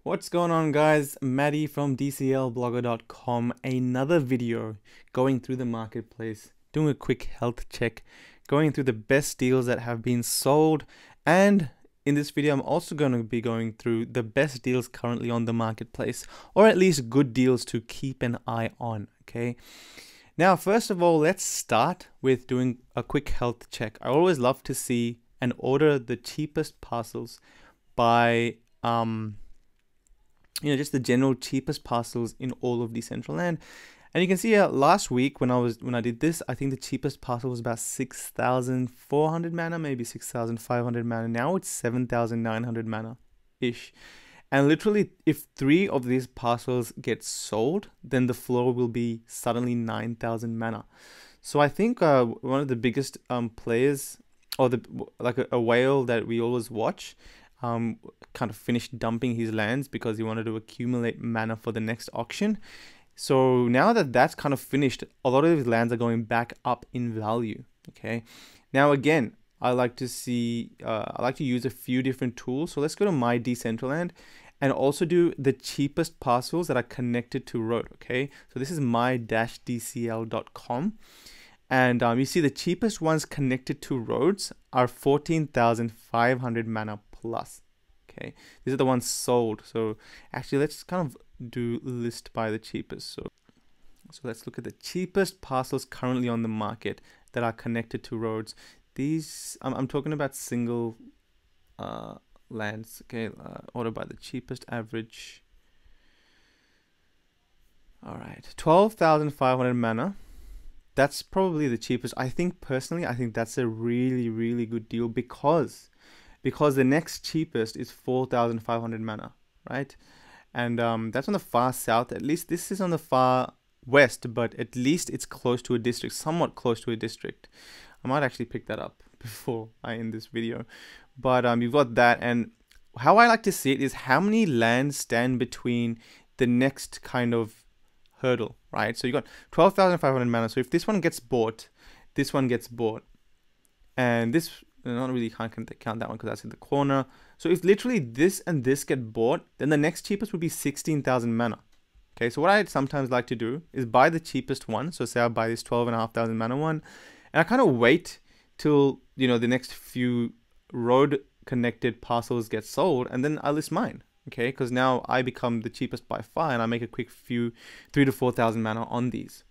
What's going on, guys? Maddie from DCLblogger.com. Another video going through the marketplace, doing a quick health check, going through the best deals that have been sold, and in this video I'm also going to be going through the best deals currently on the marketplace, or at least good deals to keep an eye on. Okay, now first of all, let's start with doing a quick health check. I always love to see and order the cheapest parcels by just the general cheapest parcels in all of Decentraland. And you can see last week when I did this, I think the cheapest parcel was about 6,400 mana, maybe 6,500 mana. Now it's 7,900 mana ish. And literally, if 3 of these parcels get sold, then the floor will be suddenly 9,000 mana. So I think one of the biggest players, or a whale that we always watch, kind of finished dumping his lands because he wanted to accumulate mana for the next auction. So now that that's kind of finished, a lot of his lands are going back up in value. Okay, now again, I like to use a few different tools. So let's go to my Decentraland and also do the cheapest parcels that are connected to road. Okay, so this is my-dcl.com. And you see the cheapest ones connected to roads are 14,500 mana plus. Okay, these are the ones sold. So actually, let's kind of do list by the cheapest. So let's look at the cheapest parcels currently on the market that are connected to roads. These I'm talking about single lands. Okay, order by the cheapest average. All right, 12,500 mana. That's probably the cheapest. I think personally, that's a really good deal because the next cheapest is 4,500 mana, right? And that's on the far south. At least this is on the far west, but at least it's close to a district, somewhat close to a district. I might actually pick that up before I end this video. But you've got that, and how I like to see it is how many lands stand between the next kind of hurdle, right? So you got 12,500 mana. So if this one gets bought, this one gets bought, and this not really can't count that one because that's in the corner. So if literally this and this get bought, then the next cheapest would be 16,000 mana. Okay, so what I sometimes like to do is buy the cheapest one. So say I buy this 12,500 mana one, and I kind of wait till the next few road connected parcels get sold, and then I list mine. Okay, because now I become the cheapest by far, and I make a quick few 3,000 to 4,000 mana on these.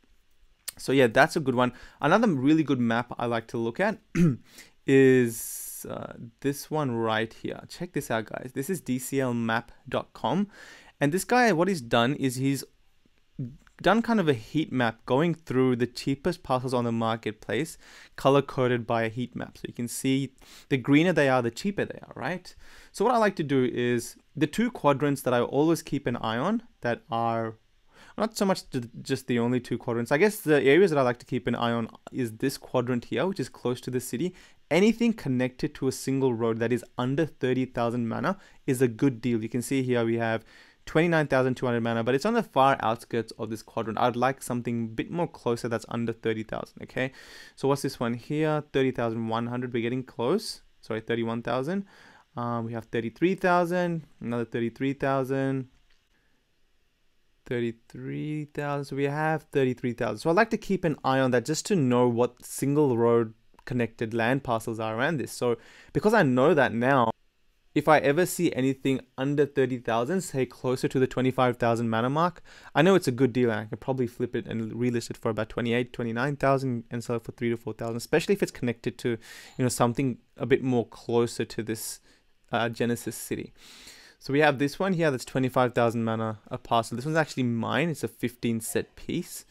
So yeah, that's a good one. Another really good map I like to look at is this one right here. Check this out, guys. This is DCLmap.com, and this guy, what he's done is he's done kind of a heat map going through the cheapest parcels on the marketplace, color coded by a heat map. So you can see the greener they are, the cheaper they are, right? So what I like to do is the 2 quadrants that I always keep an eye on, that are not so much just the only 2 quadrants. I guess the areas that I like to keep an eye on is this quadrant here, which is close to the city. Anything connected to a single road that is under 30,000 mana is a good deal. You can see here we have 29,200 mana, but it's on the far outskirts of this quadrant. I'd like something a bit more closer that's under 30,000. Okay, so what's this one here? 30,100. We're getting close. Sorry, 31,000. We have 33,000, another 33,000, 33,000. So we have 33,000. So I like to keep an eye on that just to know what single road connected land parcels are around this. So because I know that now, if I ever see anything under 30,000, say closer to the 25,000 mana mark, I know it's a good deal, and I can probably flip it and relist it for about 28,000, 29,000 and sell it for 3,000 to 4,000, especially if it's connected to something a bit more closer to this Genesis city. So we have this one here that's 25,000 mana a parcel. This one's actually mine. It's a 15 set piece.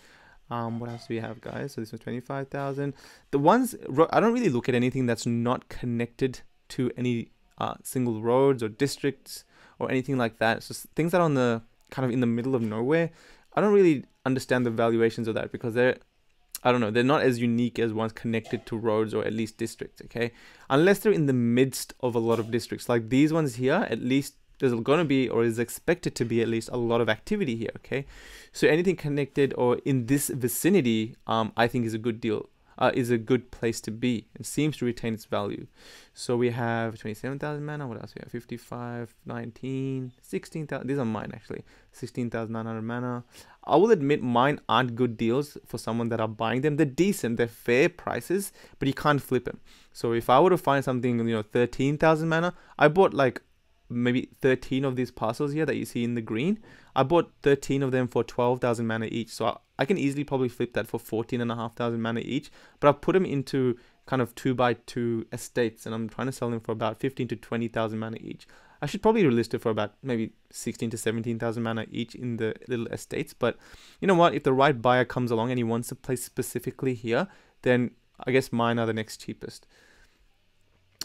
What else do we have, guys? So this one's 25,000. The ones, I don't really look at anything that's not connected to any single roads or districts or anything like that. So things that are on the kind of in the middle of nowhere, I don't really understand the valuations of that because they're not as unique as ones connected to roads or at least districts. Okay, unless they're in the midst of a lot of districts like these ones here, at least there's going to be, or is expected to be at least, a lot of activity here. Okay, so anything connected or in this vicinity, I think is a good deal. is a good place to be. It seems to retain its value. So we have 27,000 mana. What else we have? 55, 19, 16,000. These are mine actually. 16,900 mana. I will admit mine aren't good deals for someone that are buying them. They're decent. They're fair prices, but you can't flip them. So if I were to find something, 13,000 mana, I bought like maybe 13 of these parcels here that you see in the green. I bought 13 of them for 12,000 mana each. So I can easily probably flip that for 14,500 mana each. But I've put them into kind of 2x2 estates, and I'm trying to sell them for about 15 to 20,000 mana each. I should probably list it for about maybe 16 to 17,000 mana each in the little estates. But you know what? If the right buyer comes along and he wants to place specifically here, then I guess mine are the next cheapest.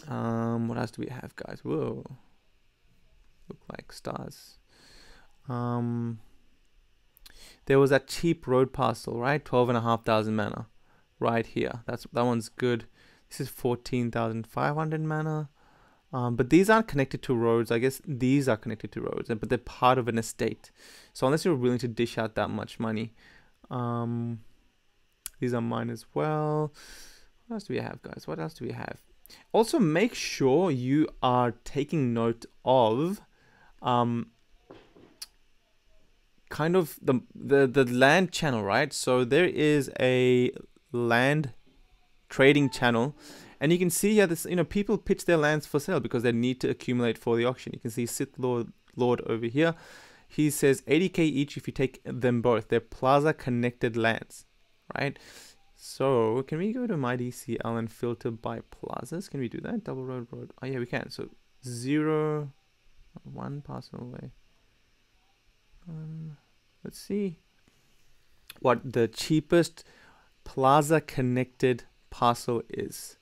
What else do we have, guys? Whoa. Look like stars. There was that cheap road parcel, right? 12,500 mana right here. That one's good. This is 14,500 mana. But these aren't connected to roads. I guess these are connected to roads, but they're part of an estate. So unless you're willing to dish out that much money, these are mine as well. What else do we have, guys? What else do we have? Also, make sure you are taking note of kind of the land channel, right? So there is a land trading channel, and you can see here this, people pitch their lands for sale because they need to accumulate for the auction. You can see Sith Lord over here. He says 80k each if you take them both. They're plaza connected lands, right? So can we go to my DCL and filter by plazas? Can we do that? Double road. Oh yeah, we can. So 0, 1 parcel away. Let's see what the cheapest plaza connected parcel is.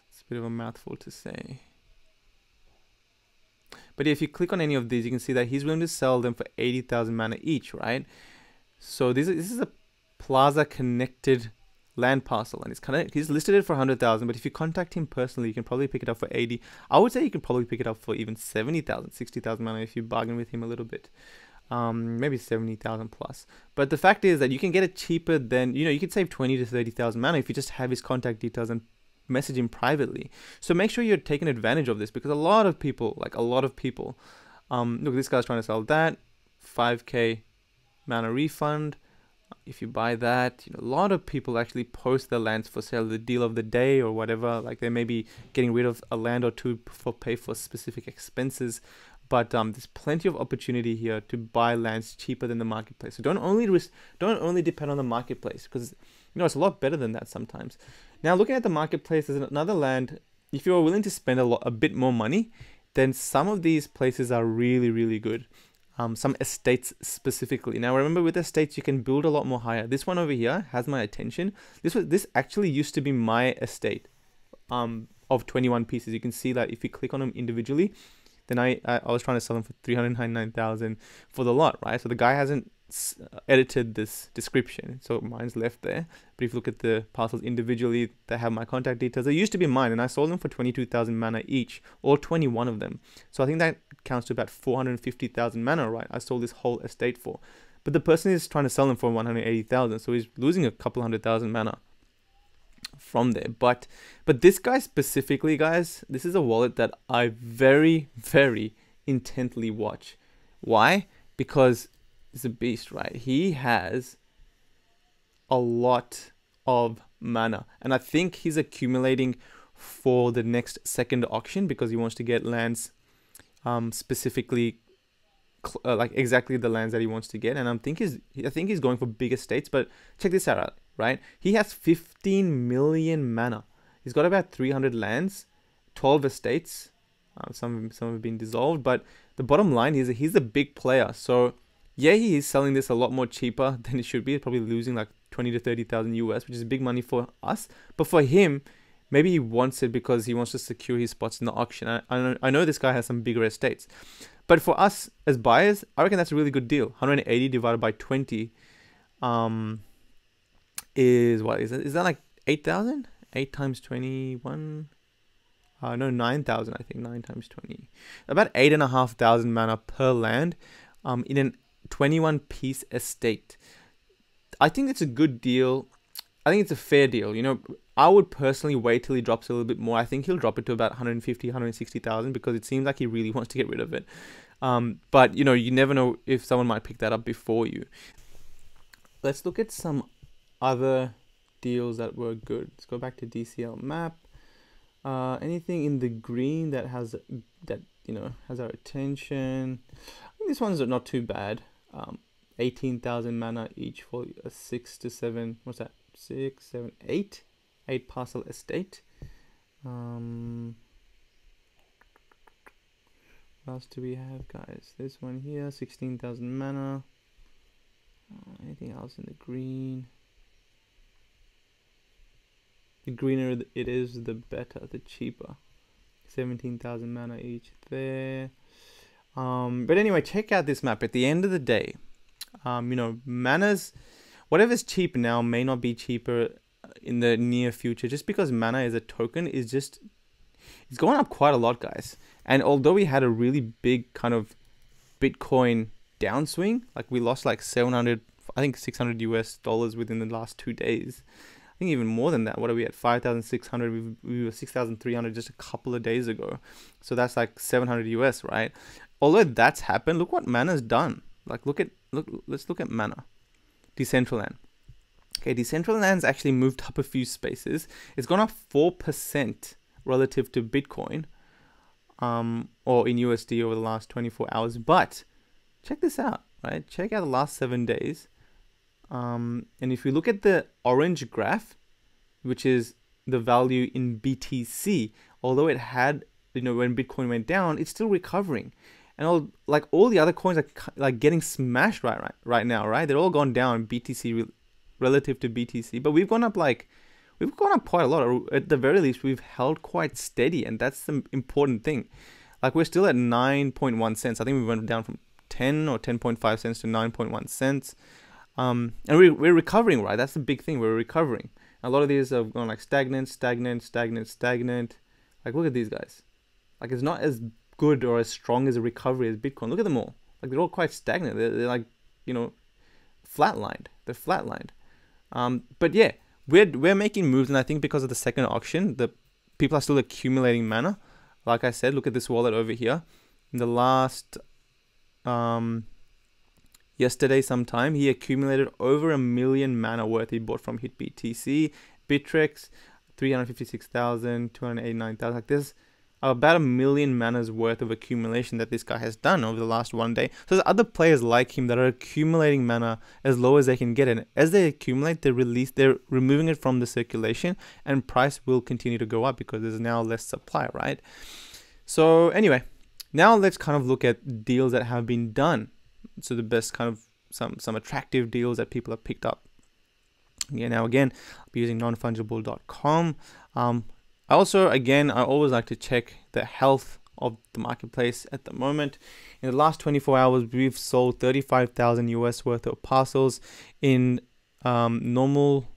It's a bit of a mouthful to say. But if you click on any of these, you can see that he's willing to sell them for 80,000 mana each, right? So this is a plaza connected land parcel, and he's listed it for 100,000, but if you contact him personally, you can probably pick it up for 80. I would say you can probably pick it up for even 70,000, 60,000 mana if you bargain with him a little bit. Maybe 70,000 plus. But the fact is that you can get it cheaper than, you could save 20 to 30,000 mana if you just have his contact details and message him privately. So make sure you're taking advantage of this, because a lot of people, look, this guy's trying to sell that, 5k mana refund. If you buy that, a lot of people actually post their lands for sale, the deal of the day or whatever. Like they may be getting rid of a land or two for pay for specific expenses. But there's plenty of opportunity here to buy lands cheaper than the marketplace. So don't only depend on the marketplace, because it's a lot better than that sometimes. Now looking at the marketplace, there's another land. If you're willing to spend a bit more money, then some of these places are really, really good. Some estates specifically. Now remember, with estates you can build a lot more higher. This one over here has my attention. This actually used to be my estate of 21 pieces. You can see that if you click on them individually. Then I was trying to sell them for 399,000 for the lot, right? So the guy hasn't edited this description, so mine's left there. But if you look at the parcels individually, they have my contact details. They used to be mine, and I sold them for 22,000 mana each, all 21 of them. So I think that counts to about 450,000 mana, right? I sold this whole estate for. But the person is trying to sell them for 180,000, so he's losing a couple 100,000 mana from there. But this guy specifically, guys, this is a wallet that I very, very intently watch. Why? Because it's a beast, right? He has a lot of mana, and I think he's accumulating for the next second auction because he wants to get lands specifically like exactly the lands that he wants to get. And I think he's going for big estates. But check this out, right? He has 15 million mana. He's got about 300 lands, 12 estates. Some have been dissolved, but the bottom line is he's a big player. So yeah, he is selling this a lot more cheaper than it should be. Probably losing like 20 to 30,000 US, which is big money for us. But for him, maybe he wants it because he wants to secure his spots in the auction. I know this guy has some bigger estates. But for us as buyers, I reckon that's a really good deal. 180 divided by 20 is what? Is that like 8,000? 8 times 21? No, 9,000, I think. 9 times 20. About 8,500 mana per land in an 21 piece estate. I think it's a good deal. I think it's a fair deal. I would personally wait till he drops a little bit more. I think he'll drop it to about 150, 160,000 because it seems like he really wants to get rid of it. But you know, you never know if someone might pick that up before you. Let's look at some other deals that were good. Let's go back to DCL map. Anything in the green that has our attention. I think this one's not too bad. 18,000 mana each for a 6 to 7. What's that? 6, 7, 8. 8 parcel estate. What else do we have, guys? This one here, 16,000 mana. Anything else in the green? The greener it is, the better, the cheaper. 17,000 mana each there. But anyway, check out this map. At the end of the day, mana's, whatever's cheap now may not be cheaper in the near future, just because mana is a token it's going up quite a lot, guys. And although we had a really big kind of Bitcoin downswing, like we lost like 700, I think $600 within the last 2 days. I think even more than that. What are we at? 5,600. We were 6,300 just a couple of days ago. So that's like 700 US, right? Although that's happened, look what Mana's done. Like let's look at Mana. Decentraland. Okay, Decentraland's actually moved up a few spaces. It's gone up 4% relative to Bitcoin, or in USD over the last 24 hours. But check this out, right? Check out the last 7 days. And if you look at the orange graph, which is the value in BTC, although it had, when Bitcoin went down, it's still recovering. And all the other coins are like getting smashed right now, right? They're all gone down BTC relative to BTC, but we've gone up quite a lot. Or at the very least, we've held quite steady, and that's the important thing. Like we're still at 9.1 cents. I think we went down from 10 or 10.5 cents to 9.1 cents. And we're recovering, right? That's the big thing. We're recovering. A lot of these have gone like stagnant. Like look at these guys. Like it's not as good or as strong as a recovery as Bitcoin. Look at them all. Like they're all quite stagnant. They're like, flatlined. They're flatlined. But yeah, we're making moves, and I think because of the second auction, the people are still accumulating mana. Like I said, look at this wallet over here. In the last yesterday sometime, he accumulated over 1 million mana worth he bought from HitBTC, Bittrex, 356,000, 289,000. Like there's about 1 million mana's worth of accumulation that this guy has done over the last 1 day. So there's other players like him that are accumulating mana as low as they can get it. As they accumulate, they're removing it from the circulation, and price will continue to go up because there's now less supply, right? So anyway, now let's kind of look at deals that have been done. So the best kind of some attractive deals that people have picked up. Yeah, now again, I'll be using nonfungible.com. I always like to check the health of the marketplace at the moment. In the last 24 hours, we've sold 35,000 US worth of parcels in normal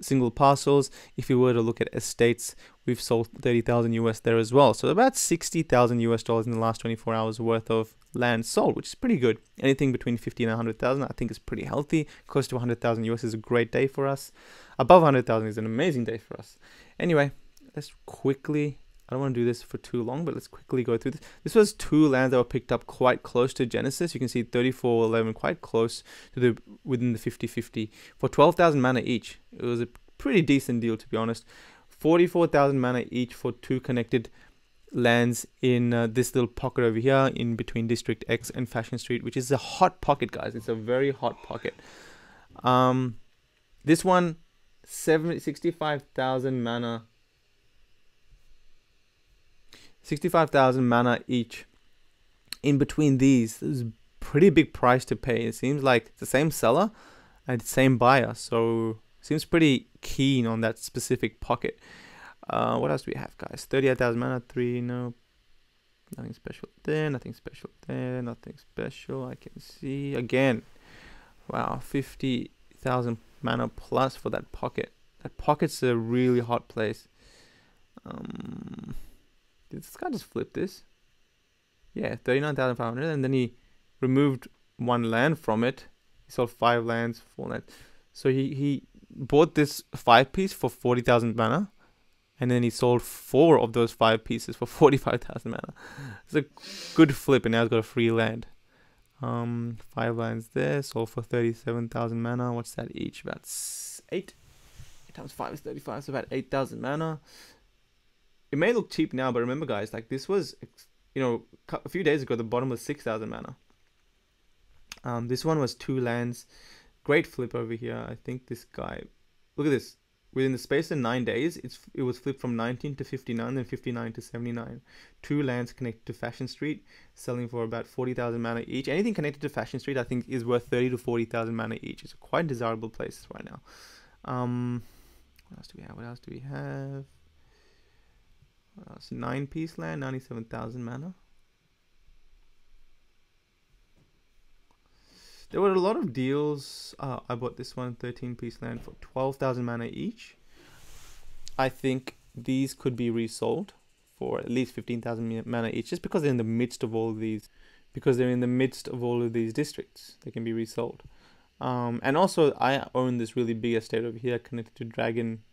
single parcels. If you were to look at estates, we've sold 30,000 US there as well. So about 60,000 US dollars in the last 24 hours worth of land sold, which is pretty good. Anything between 50 and 100,000, I think is pretty healthy. Close to 100,000 US is a great day for us. Above 100,000 is an amazing day for us. Anyway, let's quickly, I don't want to do this for too long, but let's quickly go through this. This was 2 lands that were picked up quite close to Genesis. You can see 3411, quite close to within the 50-50 for 12,000 mana each. It was a pretty decent deal, to be honest. 44,000 mana each for 2 connected lands in this little pocket over here in between District X and Fashion Street, which is a hot pocket, guys. It's a very hot pocket. This one, 65,000 mana. 65,000 mana each. In between these, there's a pretty big price to pay. It seems like it's the same seller and the same buyer, so seems pretty keen on that specific pocket. What else do we have, guys? 38,000 mana, 3, no. Nothing special there, nothing special there, nothing special. I can see again. Wow, 50,000 mana plus for that pocket. That pocket's a really hot place. Did this guy just flip this? Yeah, 39,500, and then he removed 1 land from it. He sold 5 lands, 4 lands. So he bought this 5-piece for 40,000 mana, and then he sold 4 of those 5 pieces for 45,000 mana. It's a good flip, and now he's got a free land. 5 lands there, sold for 37,000 mana. What's that each? About 8. 8 times 5 is 35, so about 8,000 mana. It may look cheap now, but remember, guys, like this was, you know, a few days ago, the bottom was 6,000 mana. This one was 2 lands. Great flip over here. I think this guy, look at this. Within the space of 9 days, it was flipped from 19 to 59, then 59 to 79. 2 lands connected to Fashion Street, selling for about 40,000 mana each. Anything connected to Fashion Street, I think, is worth 30 to 40,000 mana each. It's a quite desirable place right now. What else do we have? What else do we have? 9-piece land, 97,000 mana. There were a lot of deals. I bought this one, 13-piece land for 12,000 mana each. I think these could be resold for at least 15,000 mana each, just because they're in the midst of all of these. Because they're in the midst of all of these districts, they can be resold. And also, I own this really big estate over here connected to Dragon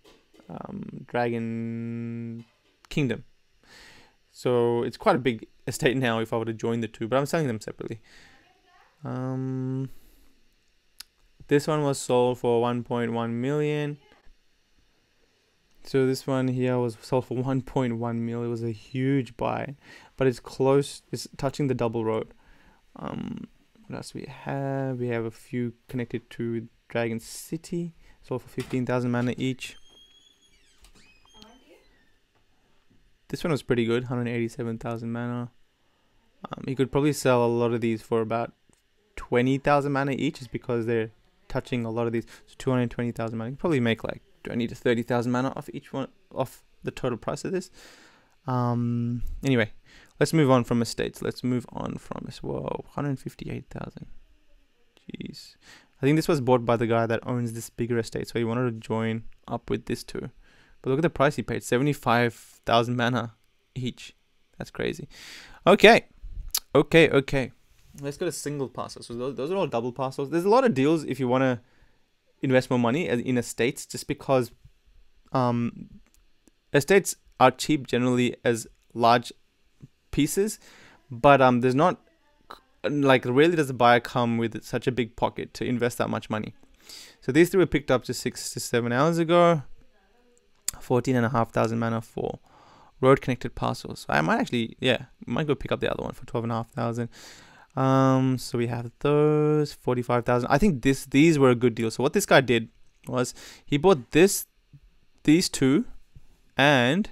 Kingdom. So it's quite a big estate now if I were to join the two, but I'm selling them separately. This one was sold for 1.1 million. So this one here was sold for 1.1 million. It was a huge buy, but it's close. It's touching the double road. What else do we have? We have a few connected to Dragon City. Sold for 15,000 mana each. This one was pretty good, 187,000 mana. You could probably sell a lot of these for about 20,000 mana each, just because they're touching a lot of these. So 220,000 mana. You can probably make like 20 to 30,000 mana off each one, off the total price of this. Anyway, let's move on from estates. Let's move on from this. Whoa, 158,000. Jeez. I think this was bought by the guy that owns this bigger estate, so he wanted to join up with this too. But look at the price he paid, 75,000 mana each. That's crazy. Okay. Let's go to single parcels. So those are all double parcels. There's a lot of deals if you want to invest more money in estates, just because estates are cheap generally as large pieces, but there's not, like, rarely does a buyer come with such a big pocket to invest that much money. So these three were picked up just 6 to 7 hours ago. 14,500 mana for road connected parcels. I might actually, might go pick up the other one for 12,500. So we have those 45,000. I think these were a good deal. So what this guy did was he bought these two, and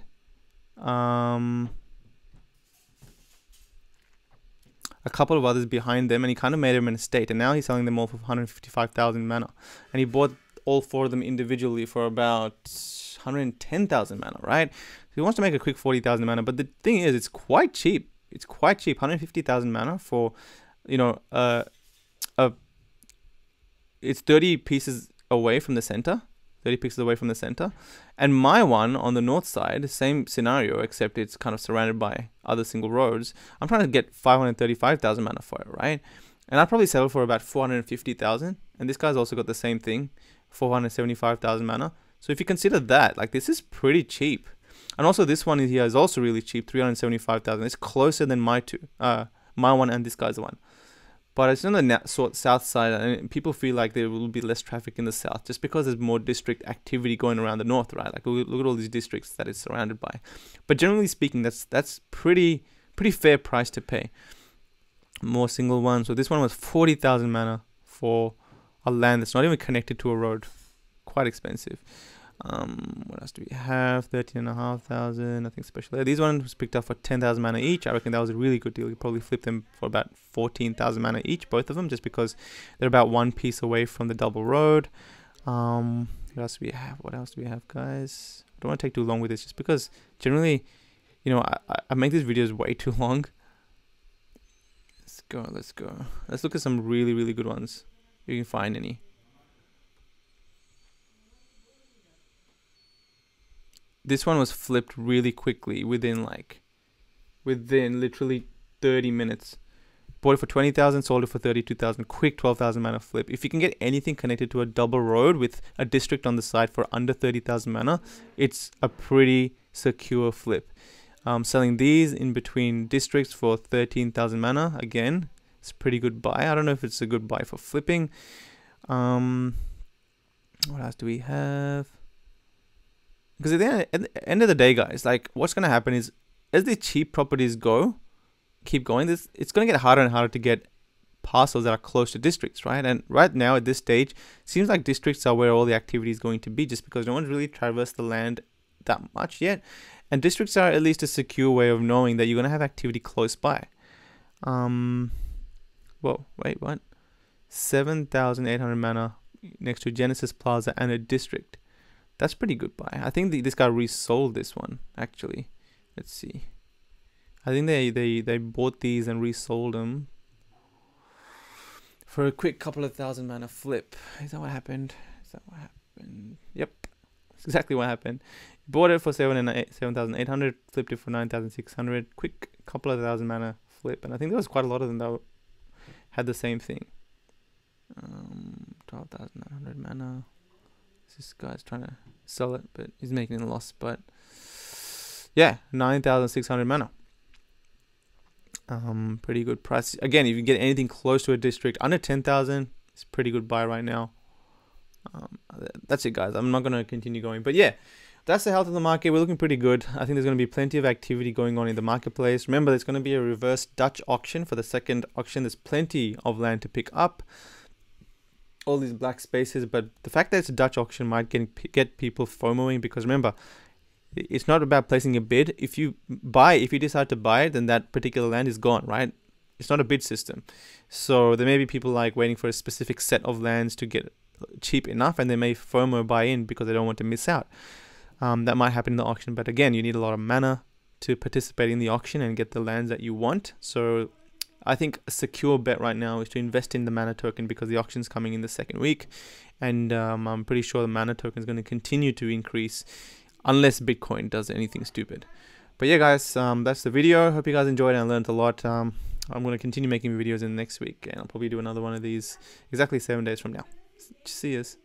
a couple of others behind them, and he kind of made them an estate, and now he's selling them all for 155,000 mana, and he bought all 4 of them individually for about 110,000 mana, right? So he wants to make a quick 40,000 mana, but the thing is, it's quite cheap. It's quite cheap, 150,000 mana for, you know, it's 30 pieces away from the center. 30 pixels away from the center. And my one on the north side, same scenario, except it's kind of surrounded by other single roads. I'm trying to get 535,000 mana for it, right? And I'd probably sell it for about 450,000. And this guy's also got the same thing, 475,000 mana. So if you consider that, like, this is pretty cheap. And also this one here is also really cheap, 375,000. It's closer than my two, my one and this guy's one. But it's on the south side, and people feel like there will be less traffic in the south just because there's more district activity going around the north, right? Like, look at all these districts that it's surrounded by. But generally speaking, that's pretty fair price to pay. More single ones. So this one was 40,000 mana for a land that's not even connected to a road. Quite expensive. What else do we have? 13,500. I think special. These ones was picked up for 10,000 mana each. I reckon that was a really good deal. You probably flip them for about 14,000 mana each, both of them, just because they're about 1 piece away from the double road. What else do we have? What else do we have, guys? I don't want to take too long with this, just because generally, you know, I make these videos way too long. Let's go. Let's look at some really good ones. If you can find any. This one was flipped really quickly within literally 30 minutes. Bought it for 20,000, sold it for 32,000. Quick 12,000 mana flip. If you can get anything connected to a double road with a district on the side for under 30,000 mana, it's a pretty secure flip. Selling these in between districts for 13,000 mana. Again, it's a pretty good buy. I don't know if it's a good buy for flipping. What else do we have? Because at the end of the day, guys, like what's going to happen is as the cheap properties keep going, it's going to get harder and harder to get parcels that are close to districts, right? And right now at this stage, seems like districts are where all the activity is going to be, just because no one's really traversed the land that much yet. And districts are at least a secure way of knowing that you're going to have activity close by. Whoa, wait, what? 7,800 mana next to Genesis Plaza and a district. That's pretty good buy. I think this guy resold this one, actually. Let's see. I think they bought these and resold them for a quick couple of thousand mana flip. Is that what happened? Yep. That's exactly what happened. Bought it for 7,800, flipped it for 9,600. Quick couple of thousand mana flip. And I think there was quite a lot of them that had the same thing. 12,900 mana. This guy's trying to sell it, but he's making a loss. But yeah, 9,600 mana. Pretty good price. Again, if you get anything close to a district under 10,000, it's a pretty good buy right now. That's it, guys. I'm not going to continue going. But yeah, that's the health of the market. We're looking pretty good. I think there's going to be plenty of activity going on in the marketplace. Remember, there's going to be a reverse Dutch auction for the second auction. There's plenty of land to pick up. All these black spaces. But the fact that it's a Dutch auction might get people FOMOing, because remember, it's not about placing a bid. If you decide to buy it, then that particular land is gone, right? It's not a bid system. So there may be people like waiting for a specific set of lands to get cheap enough, and they may FOMO buy in because they don't want to miss out. That might happen in the auction, but again, you need a lot of mana to participate in the auction and get the lands that you want. So I think a secure bet right now is to invest in the mana token, because the auction's coming in the second week, and I'm pretty sure the mana token is going to continue to increase unless Bitcoin does anything stupid. But yeah, guys, that's the video. Hope you guys enjoyed it and learned a lot. I'm going to continue making videos in the next week, and I'll probably do another one of these exactly 7 days from now. See yous.